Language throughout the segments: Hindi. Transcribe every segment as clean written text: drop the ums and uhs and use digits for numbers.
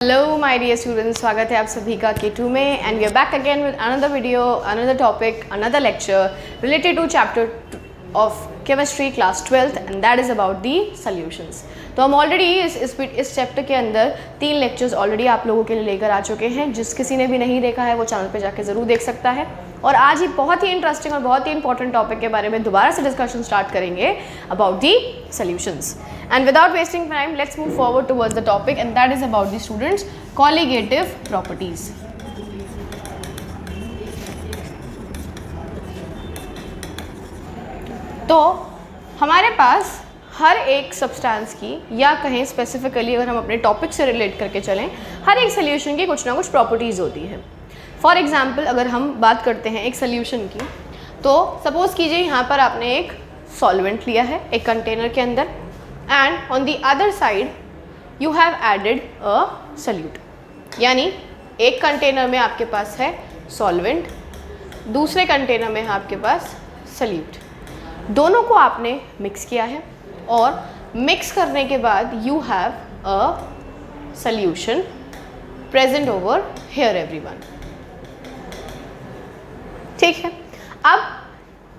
हेलो माय डियर स्टूडेंट्स, स्वागत है आप सभी का K2 में and we are back again with another video, another topic, another lecture related to chapter of chemistry class 12th and that is about the solutions. तो हम ऑलरेडी इस चैप्टर के अंदर 3 लेक्चर्स ऑलरेडी आप लोगों के लिए लेकर आ चुके हैं। जिस किसी ने भी नहीं देखा है वो चैनल पे जाके ज़रूर देख सकता है। और आज ही बहुत ही इंटरेस्टिंग और बहुत ही इंपॉर्टेंट टॉपिक के बारे में दोबारा से डिस्कशन स्टार्ट करेंगे about the solutions. And without wasting time, let's move forward towards the topic, and that is about the students' colligative properties. तो हमारे पास हर एक सब्सटेंस की, या कहें स्पेसिफिकली अगर हम अपने टॉपिक से रिलेट करके चलें, हर एक सोल्यूशन की कुछ ना कुछ प्रॉपर्टीज़ होती हैं। फॉर एग्जांपल अगर हम बात करते हैं एक सोल्यूशन की, तो सपोज़ कीजिए यहाँ पर आपने एक सॉल्वेंट लिया है एक कंटेनर के अंदर, and on the other side you have added a solute। यानी एक कंटेनर में आपके पास है सॉल्वेंट, दूसरे कंटेनर में है आपके पास सल्यूट। दोनों को आपने मिक्स किया है और मिक्स करने के बाद you have a solution present over here everyone। ठीक है, अब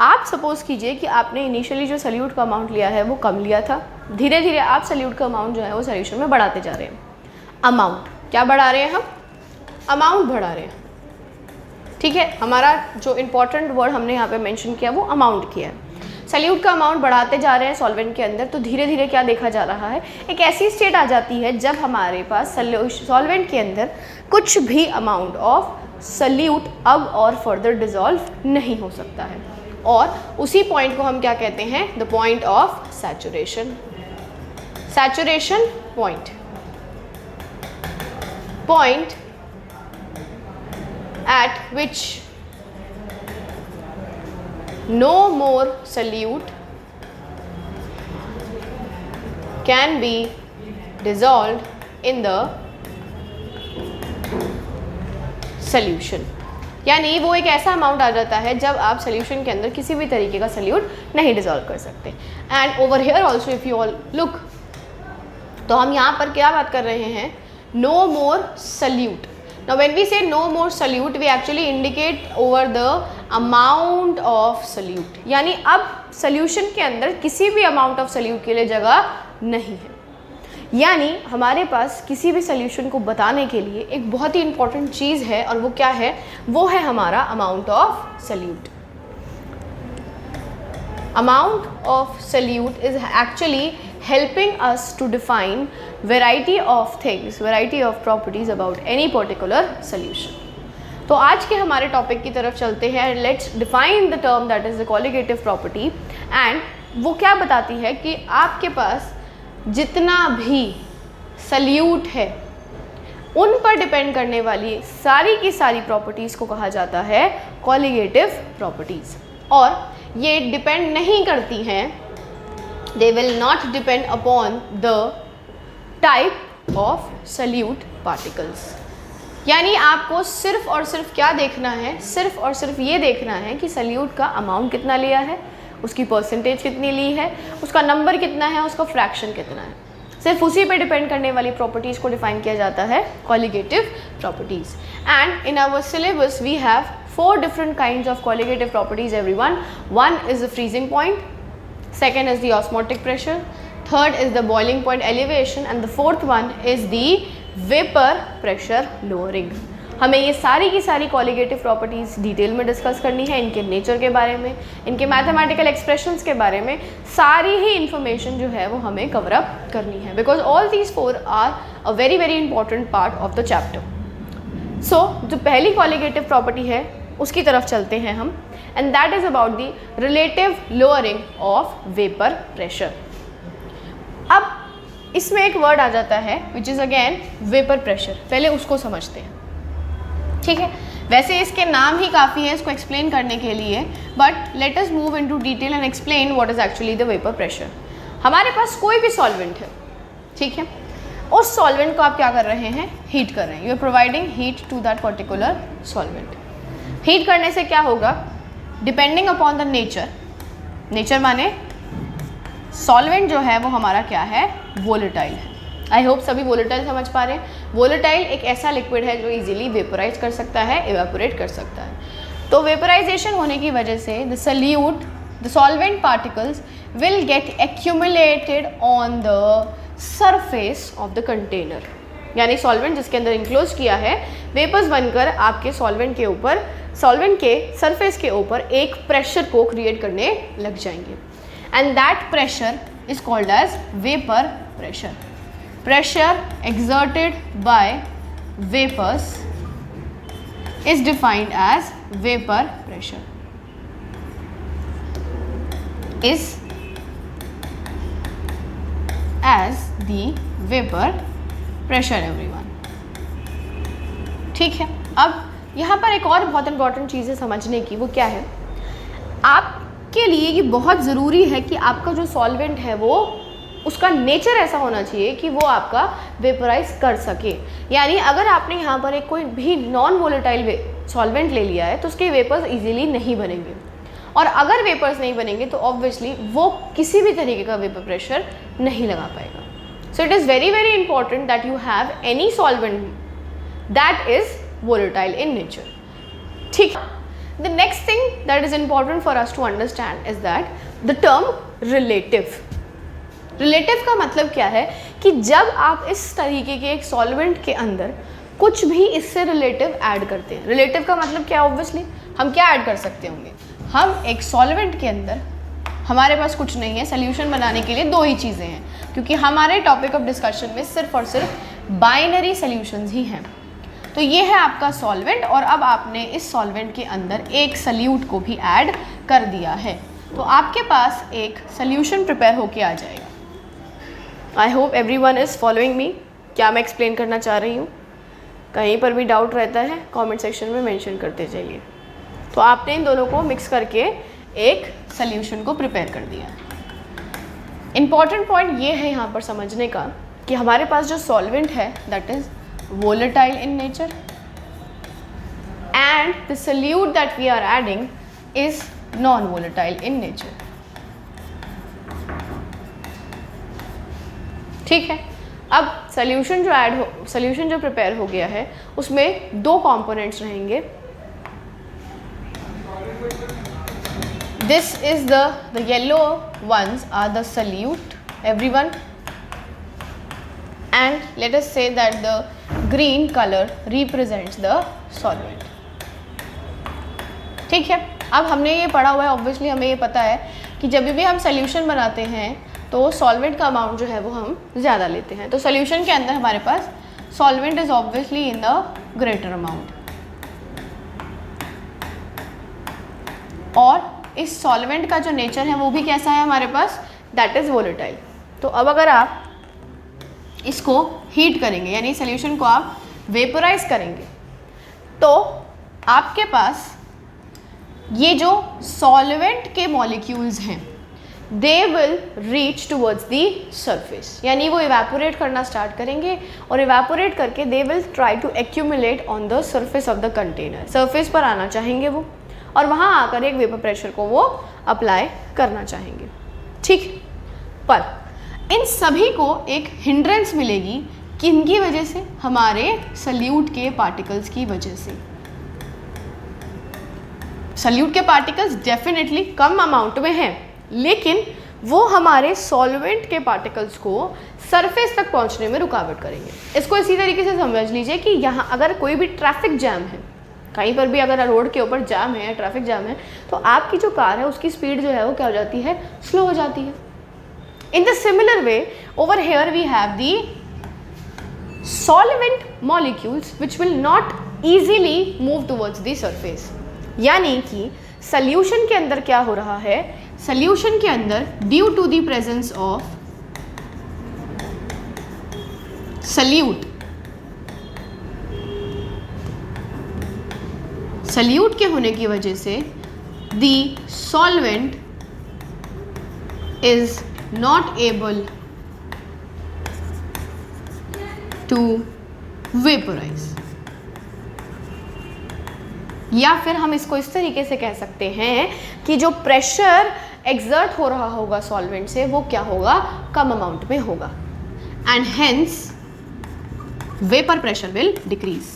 आप सपोज कीजिए कि आपने इनिशियली जो सल्यूट का अमाउंट लिया है वो कम लिया था, धीरे धीरे आप सल्यूट का अमाउंट जो है वो सॉल्यूशन में बढ़ाते जा रहे हैं। अमाउंट क्या बढ़ा रहे हैं हम? अमाउंट बढ़ा रहे हैं। ठीक है, हमारा जो इम्पोर्टेंट वर्ड हमने यहाँ पे मेंशन किया वो अमाउंट किया है। सल्यूट का अमाउंट बढ़ाते जा रहे हैं सॉल्वेंट के अंदर, तो धीरे धीरे क्या देखा जा रहा है, एक ऐसी स्टेट आ जाती है जब हमारे पास सॉल्वेंट के अंदर कुछ भी अमाउंट ऑफ सल्यूट अब और फर्दर डिजॉल्व नहीं हो सकता है, और उसी पॉइंट को हम क्या कहते हैं? The point of saturation. Saturation point, point at which no more solute can be dissolved in the solution. यानी वो एक ऐसा अमाउंट आ जाता है जब आप सोल्यूशन के अंदर किसी भी तरीके का सल्यूट नहीं डिजॉल्व कर सकते। And over here also if you all look, तो हम यहाँ पर क्या बात कर रहे हैं? No more solute. Now when we say no more solute we actually indicate over the amount of solute. यानी अब सोल्यूशन के अंदर किसी भी अमाउंट ऑफ सल्यूट के लिए जगह नहीं है। यानी हमारे पास किसी भी सोल्यूशन को बताने के लिए एक बहुत ही इंपॉर्टेंट चीज़ है, और वो क्या है? वो है हमारा amount of salute. Amount of salute is actually helping us to define variety of things, variety of properties about any particular solution। तो आज के हमारे टॉपिक की तरफ चलते हैं। Let's define the term that is the colligative property. And वो क्या बताती है कि आपके पास जितना भी सल्यूट है उन पर डिपेंड करने वाली सारी की सारी प्रॉपर्टीज़ को कहा जाता है कॉलिगेटिव प्रॉपर्टीज़। और ये डिपेंड नहीं करती हैं, they will not depend upon the type of solute particles। यानी आपको सिर्फ और सिर्फ क्या देखना है? सिर्फ और सिर्फ ये देखना है कि सल्यूट का अमाउंट कितना लिया है, उसकी परसेंटेज कितनी ली है, उसका नंबर कितना है, उसका फ्रैक्शन कितना है। सिर्फ उसी पे डिपेंड करने वाली प्रॉपर्टीज़ को डिफाइन किया जाता है colligative properties. And in our syllabus we have 4 different kinds of colligative properties everyone। One is the freezing point, second is the osmotic pressure, third is the boiling point elevation, and the fourth one is the vapor pressure lowering। हमें ये सारी की सारी कॉलिगेटिव प्रॉपर्टीज़ डिटेल में डिस्कस करनी है, इनके नेचर के बारे में, इनके मैथमेटिकल एक्सप्रेशंस के बारे में सारी ही इन्फॉर्मेशन जो है वो हमें कवर अप करनी है, because all these 4 are a very very important part of the chapter. So जो पहली कॉलिगेटिव प्रॉपर्टी है उसकी तरफ चलते हैं हम, and that is about the relative lowering of vapor pressure। अब इसमें एक वर्ड आ जाता है which is again vapor pressure। पहले उसको समझते हैं। ठीक है, वैसे इसके नाम ही काफ़ी है इसको एक्सप्लेन करने के लिए, but let us move into detail and explain what is actually the vapour pressure. हमारे पास कोई भी सॉल्वेंट है, ठीक है, उस सॉल्वेंट को आप क्या कर रहे हैं? हीट कर रहे हैं। You are providing heat to that particular solvent. Heat करने से क्या होगा? Depending upon the nature, nature माने सॉल्वेंट जो है वो हमारा क्या है? वोलेटाइल है। आई होप सभी वोलेटाइल समझ पा रहे हैं। वोलेटाइल एक ऐसा लिक्विड है जो इजीली वेपोराइज कर सकता है, इवेपोरेट कर सकता है। तो वेपोराइजेशन होने की वजह से the solute, the solvent particles will get accumulated on the surface of the container, यानी सॉल्वेंट जिसके अंदर इंक्लोज किया है वेपर्स बनकर आपके सॉल्वेंट के ऊपर, सॉल्वेंट के सरफेस के ऊपर एक प्रेशर को क्रिएट करने लग जाएंगे, and that pressure is called as vapour pressure. Pressure exerted by vapors is defined as vapor pressure. Is as the vapor pressure everyone. ठीक है, अब यहाँ पर एक और बहुत इंपॉर्टेंट चीज़ है समझने की, वो क्या है, आपके लिए ये बहुत ज़रूरी है कि आपका जो सॉल्वेंट है वो उसका नेचर ऐसा होना चाहिए कि वो आपका वेपोराइज कर सके। यानी अगर आपने यहाँ पर एक कोई भी नॉन वोलेटाइल सॉल्वेंट ले लिया है तो उसके वेपर्स इजीली नहीं बनेंगे, और अगर वेपर्स नहीं बनेंगे तो ऑब्वियसली वो किसी भी तरीके का वेपर प्रेशर नहीं लगा पाएगा। So it is very very important that you have any solvent that is volatile in nature. ठीक, the next thing that is important for us to understand is that the term relative. Relative का मतलब क्या है कि जब आप इस तरीके के एक सॉल्वेंट के अंदर कुछ भी इससे रिलेटिव ऐड करते हैं, रिलेटिव का मतलब क्या, ऑब्वियसली हम क्या ऐड कर सकते होंगे, हम एक सॉल्वेंट के अंदर, हमारे पास कुछ नहीं है, सोल्यूशन बनाने के लिए दो ही चीज़ें हैं, क्योंकि हमारे टॉपिक ऑफ डिस्कशन में सिर्फ और सिर्फ बाइनरी सोल्यूशंस ही हैं। तो ये है आपका सॉल्वेंट, और अब आपने इस सॉल्वेंट के अंदर एक सल्यूट को भी ऐड कर दिया है, तो आपके पास एक सोल्यूशन प्रिपेयर होके आ जाएगा। I hope every one is following me, क्या मैं एक्सप्लेन करना चाह रही हूँ। कहीं पर भी डाउट रहता है कमेंट सेक्शन में मेंशन करते जाइए। तो आपने इन दोनों को मिक्स करके एक सल्यूशन को प्रिपेयर कर दिया। इम्पॉर्टेंट पॉइंट ये है यहाँ पर समझने का कि हमारे पास जो सॉल्वेंट है that is volatile in nature, and the solute that we are adding is non volatile in nature. ठीक है, अब सॉल्यूशन जो प्रिपेयर हो गया है उसमें दो कंपोनेंट्स रहेंगे। This is the yellow ones are the solute, everyone, and let us say that the green color represents the solvent. ठीक है, अब हमने ये पढ़ा हुआ है, ऑब्वियसली हमें ये पता है कि जब भी हम सॉल्यूशन बनाते हैं तो सॉल्वेंट का अमाउंट जो है वो हम ज़्यादा लेते हैं। तो सॉल्यूशन के अंदर हमारे पास solvent is obviously in the greater amount, और इस सॉल्वेंट का जो नेचर है वो भी कैसा है हमारे पास, दैट इज़ वोलेटाइल। तो अब अगर आप इसको हीट करेंगे, यानी सॉल्यूशन को आप वेपोराइज करेंगे, तो आपके पास ये जो सॉल्वेंट के मॉलिक्यूल्स हैं they will reach towards the surface, यानी वो इवेपोरेट करना स्टार्ट करेंगे, और इवेपोरेट करके they will try to accumulate on the surface of the container. Surface पर आना चाहेंगे वो, और वहाँ आकर एक वेपर प्रेशर को वो अप्लाई करना चाहेंगे। ठीक, पर इन सभी को एक हिंड्रेंस मिलेगी, किनकी वजह से, हमारे सल्यूट के पार्टिकल्स की वजह से। सल्यूट के पार्टिकल्स डेफिनेटली कम अमाउंट में हैं, लेकिन वो हमारे सॉल्वेंट के पार्टिकल्स को सरफेस तक पहुंचने में रुकावट करेंगे। इसको इसी तरीके से समझ लीजिए कि यहाँ अगर कोई भी ट्रैफिक जैम है, कहीं पर भी अगर रोड के ऊपर जाम है, ट्रैफिक जाम है, तो आपकी जो कार है उसकी स्पीड जो है वो क्या हो जाती है, स्लो हो जाती है। In the similar way over here we have the solvent molecules which will not easily move towards the surface, यानी कि सॉल्यूशन के अंदर क्या हो रहा है, सॉल्यूशन के अंदर due to the presence of solute, solute के होने की वजह से the solvent is not able to vaporise, या फिर हम इसको इस तरीके से कह सकते हैं कि जो प्रेशर एक्सर्ट हो रहा होगा सॉल्वेंट से वो क्या होगा, कम अमाउंट में होगा। and hence vapor pressure will decrease.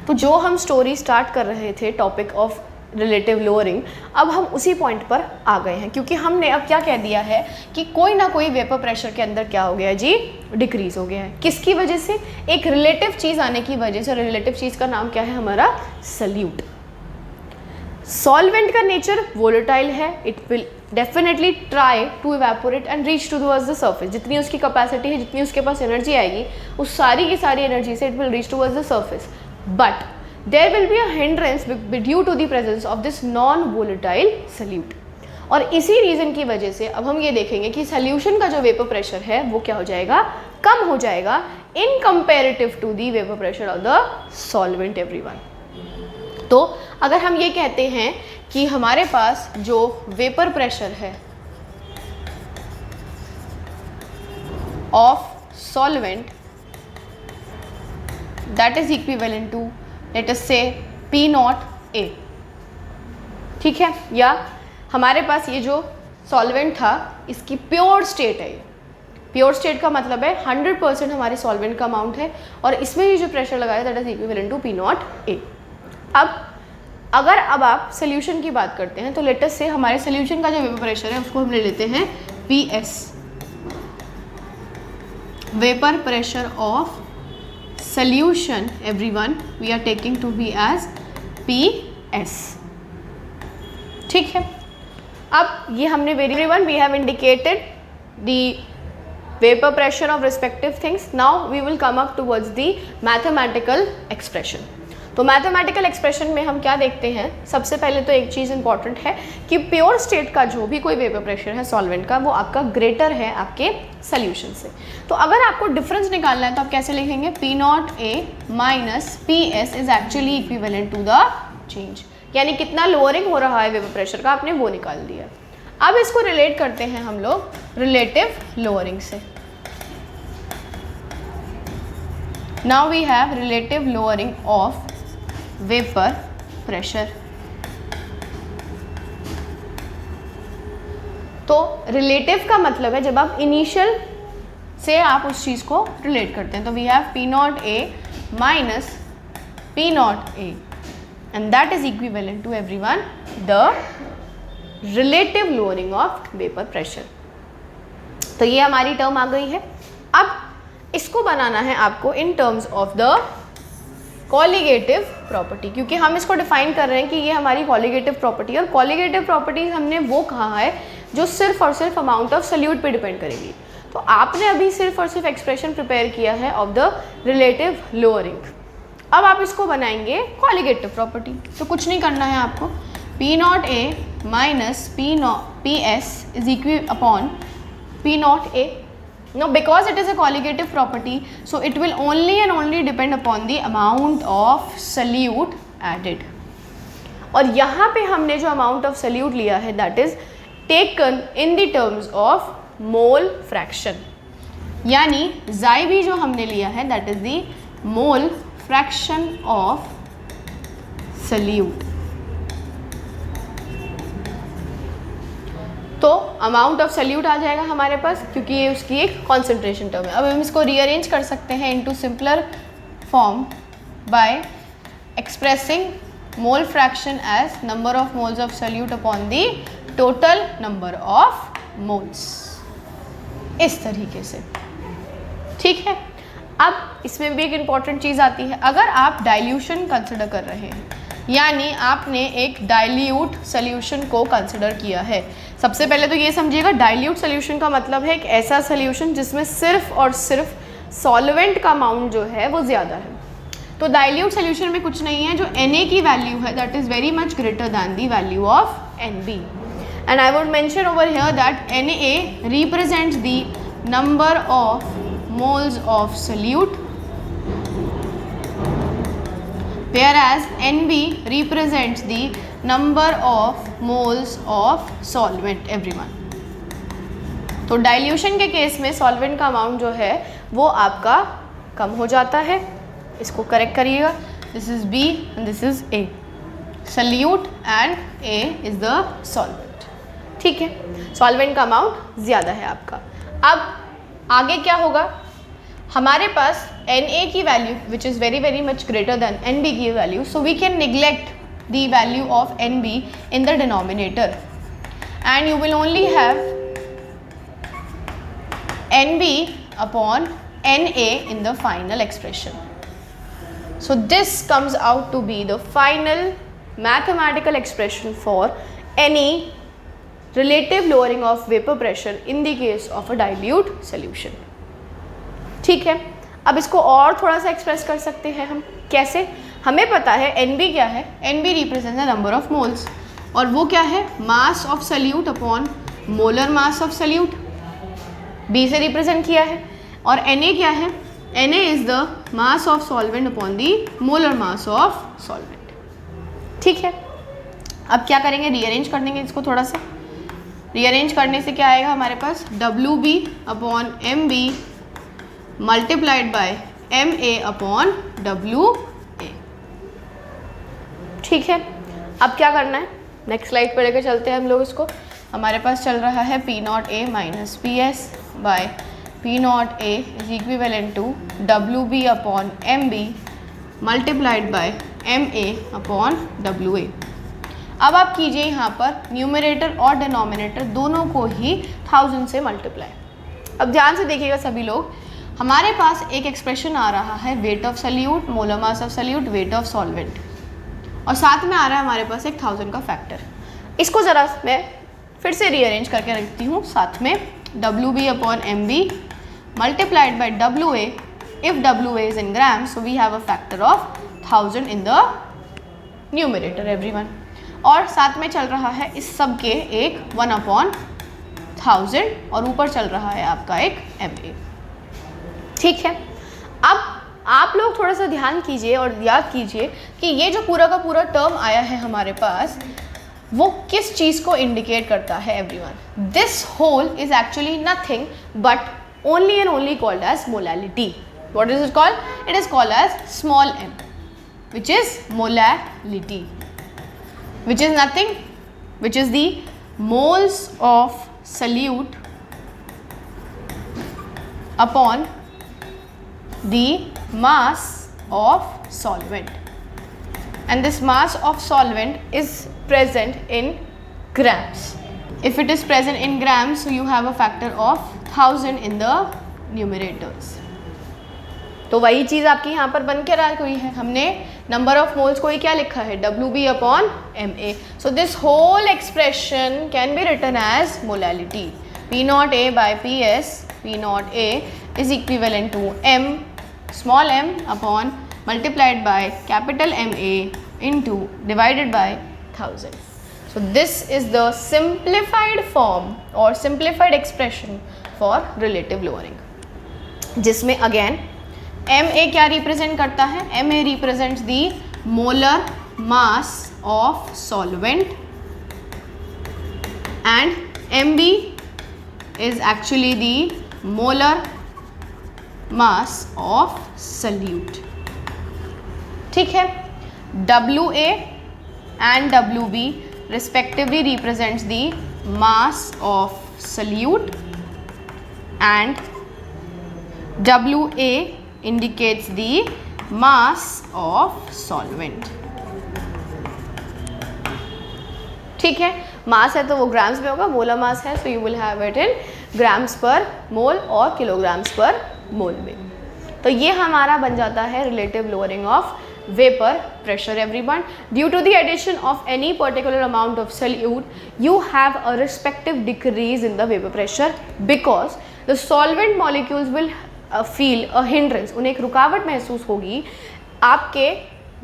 तो जो हम स्टोरी स्टार्ट कर रहे थे टॉपिक ऑफ रिलेटिव लोअरिंग, अब हम उसी पॉइंट पर आ गए हैं, क्योंकि हमने अब क्या कह दिया है कि कोई ना कोई वेपर प्रेशर के अंदर क्या हो गया है जी, डिक्रीज हो गया है। किसकी वजह से? एक रिलेटिव चीज़ आने की वजह से। रिलेटिव चीज़ का नाम क्या है हमारा? सल्यूट। सॉल्वेंट का नेचर वोलेटाइल है, it will definitely try to evaporate and reach towards the surface. जितनी उसकी कैपेसिटी है, जितनी उसके पास एनर्जी आएगी, उस सारी की सारी एनर्जी से it will reach towards the surface, but there will be a hindrance due to the presence of this non-volatile solute। और इसी रीज़न की वजह से अब हम ये देखेंगे कि सॉल्यूशन का जो वेपर प्रेशर है वो क्या हो जाएगा, कम हो जाएगा in comparative to the vapour pressure of the solvent everyone. तो अगर हम ये कहते हैं कि हमारे पास जो वेपर प्रेशर है of solvent that is equivalent to let us से P नॉट A, ठीक है, या हमारे पास ये जो सॉल्वेंट था इसकी प्योर स्टेट है। प्योर स्टेट का मतलब है 100% हमारे सॉल्वेंट का अमाउंट है और इसमें ये जो प्रेशर लगाया that is equivalent to P naught A। अब अगर आप सोल्यूशन की बात करते हैं तो लेट अस से हमारे सोल्यूशन का जो वेपर प्रेशर है उसको हम ले लेते हैं PS, vapour pressure of solution everyone we are taking to be as PS, ठीक है। अब ये हमने everyone we have indicated the vapor pressure of respective things. Now we will come up towards the mathematical expression. तो मैथमेटिकल एक्सप्रेशन में हम क्या देखते हैं? सबसे पहले तो एक चीज़ इंपॉर्टेंट है कि प्योर स्टेट का जो भी कोई वेपर प्रेशर है सॉल्वेंट का वो आपका ग्रेटर है आपके सॉल्यूशन से। तो अगर आपको डिफरेंस निकालना है तो आप कैसे लिखेंगे? P naught A minus PS is actually equivalent to the change, यानी कितना लोअरिंग हो रहा है वेपर प्रेशर का आपने वो निकाल दिया। अब इसको रिलेट करते हैं हम लोग रिलेटिव लोअरिंग से। Now we have relative lowering of vapour pressure. तो रिलेटिव का मतलब है जब आप इनिशियल से आप उस चीज़ को रिलेट करते हैं। तो we have P naught A minus P naught A and that is equivalent to everyone the relative lowering of vapour pressure. तो ये हमारी टर्म आ गई है। अब इसको बनाना है आपको in terms of the colligative property, क्योंकि हम इसको डिफाइन कर रहे हैं कि ये हमारी कॉलिगेटिव प्रॉपर्टी, और कॉलिगेटिव प्रॉपर्टी हमने वो कहा है जो सिर्फ और सिर्फ अमाउंट ऑफ सॉल्यूट पे डिपेंड करेगी। तो आपने अभी सिर्फ और सिर्फ एक्सप्रेशन प्रिपेयर किया है ऑफ द रिलेटिव लोअरिंग। अब आप इसको बनाएंगे कॉलिगेटिव प्रॉपर्टी। तो कुछ नहीं करना है आपको, P naught A minus PS is equi upon P naught A। Now because it is a colligative property, so it will only and only depend upon the amount of solute added. और यहाँ पे हमने जो amount of solute लिया है that is taken in the terms of mole fraction, यानी xi भी जो हमने लिया है that is the mole fraction of solute। तो अमाउंट ऑफ सल्यूट आ जाएगा हमारे पास, क्योंकि ये उसकी एक कॉन्सेंट्रेशन टर्म है। अब हम इसको रीअरेंज कर सकते हैं into simpler form by expressing mole fraction as number of moles of solute upon the total number of moles, इस तरीके से, ठीक है। अब इसमें भी एक इम्पॉर्टेंट चीज़ आती है, अगर आप डाइल्यूशन कंसिडर कर रहे हैं, यानी आपने एक डाइल्यूट सोल्यूशन को कंसिडर किया है। सबसे पहले तो ये समझिएगा डाइल्यूट सोल्यूशन का मतलब है एक ऐसा सोल्यूशन जिसमें सिर्फ और सिर्फ सॉल्वेंट का अमाउंट जो है वो ज़्यादा है। तो डाइल्यूट सोल्यूशन में कुछ नहीं है, जो Na की वैल्यू है that is very much greater than the value of Nb, and I would mention over here that Na represents the number of moles of solute, whereas Nb represents the number of moles of solvent everyone। तो डाइल्यूशन के केस में सॉल्वेंट का अमाउंट जो है वो आपका कम हो जाता है। इसको करेक्ट करिएगा, this is B and this is A। Solute and A is the solvent. ठीक है, सॉल्वेंट का अमाउंट ज़्यादा है आपका। अब आगे क्या होगा, हमारे पास Na की value which is very very much greater than Nb की value, so we can neglect the value of Nb in the denominator and you will only have Nb upon Na in the final expression. So this comes out to be the final mathematical expression for any relative lowering of vapor pressure in the case of a dilute solution. ठीक है, अब इसको और थोड़ा सा एक्सप्रेस कर सकते हैं हम। कैसे? हमें पता है Nb क्या है, Nb represent the number of moles, और वो क्या है, mass of solute upon molar mass of solute, B से रिप्रेजेंट किया है। और Na क्या है, Na is the mass of solvent upon the molar mass of solvent. ठीक है, अब क्या करेंगे, रीअरेंज कर देंगे इसको थोड़ा सा। रीअरेंज करने से क्या आएगा हमारे पास, WB upon MB multiplied by MA upon WA। ठीक है, अब क्या करना है, नेक्स्ट स्लाइड पर लेकर चलते हैं हम लोग इसको। हमारे पास चल रहा है P0A minus PS by P0A is equivalent to WB upon MB multiplied by MA upon WA। अब आप कीजिए यहाँ पर न्यूमरेटर और डिनोमिनेटर दोनों को ही 1000 से मल्टीप्लाई। अब ध्यान से देखिएगा सभी लोग, हमारे पास एक एक्सप्रेशन आ रहा है weight of solute, molar mass of solute, weight of solvent, और साथ में आ रहा है हमारे पास एक 1000 का फैक्टर। इसको ज़रा मैं फिर से रीअरेंज करके रखती हूँ। साथ में WB upon MB multiplied by WA, if WA is in gram so we have a factor of 1000 in the numerator everyone, और साथ में चल रहा है इस सब के एक 1 अपॉन 1000 और ऊपर चल रहा है आपका एक MA। ठीक है, अब आप लोग थोड़ा सा ध्यान कीजिए और याद कीजिए कि ये जो पूरा का पूरा टर्म आया है हमारे पास, वो किस चीज़ को इंडिकेट करता है everyone. This whole is actually nothing but only and only called as molality. What is it called? It is called as small m, which is molality, which is nothing, which is the moles of solute upon the mass of solvent, and this mass of solvent is present in grams. If it is present in grams, so you have a factor of 1000 in the numerators. तो वही चीज़ आपकी यहाँ पर बन के रहा हुई है, हमने नंबर ऑफ मोल्स को ही क्या लिखा है, WB upon MA। So this whole expression can be written as molality. P0A by PS, P0A is equivalent to M small m upon multiplied by capital MA into divided by 1000. So this is the simplified form or simplified expression for relative lowering, जिसमें again MA क्या represent करता है, MA represents the molar mass of solvent and MB is actually the molar mass of solute। ठीक है, WA and WB respectively represents the mass of solute and WA indicates the mass of solvent। ठीक है, मास है तो वो ग्राम्स में होगा, मोलर मास है so you will have it in grams पर मोल और किलोग्राम्स पर मोल में। तो ये हमारा बन जाता है relative lowering of vapour pressure everyone. Due to the addition of any particular amount of solute you have a respective decrease in the vapour pressure because the solvent molecules will feel a hindrance, उन्हें एक रुकावट महसूस होगी आपके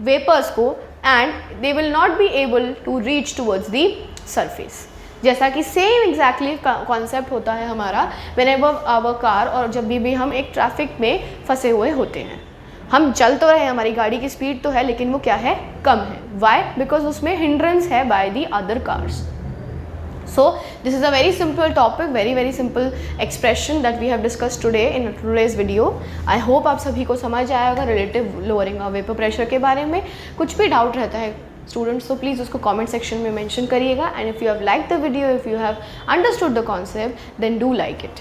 वेपर्स को and they will not be able to reach towards the surface. जैसा कि सेम एग्जैक्टली कॉन्सेप्ट होता है हमारा व्हेनेवर आवर कार, और जब भी हम एक ट्रैफिक में फंसे हुए होते हैं, हम चल तो रहे हैं, हमारी गाड़ी की स्पीड तो है लेकिन वो क्या है, कम है। वाई? बिकॉज उसमें हिंड्रेंस है by the other cars. So this is a very simple topic, very simple expression that we have discussed today in today's video. I hope आप सभी को समझ आएगा relative lowering of vapour pressure के बारे में। कुछ भी डाउट रहता है स्टूडेंट्स, तो प्लीज़ उसको कमेंट सेक्शन में मेंशन करिएगा। And if you have like the video, if you have understood the concept, then do like it.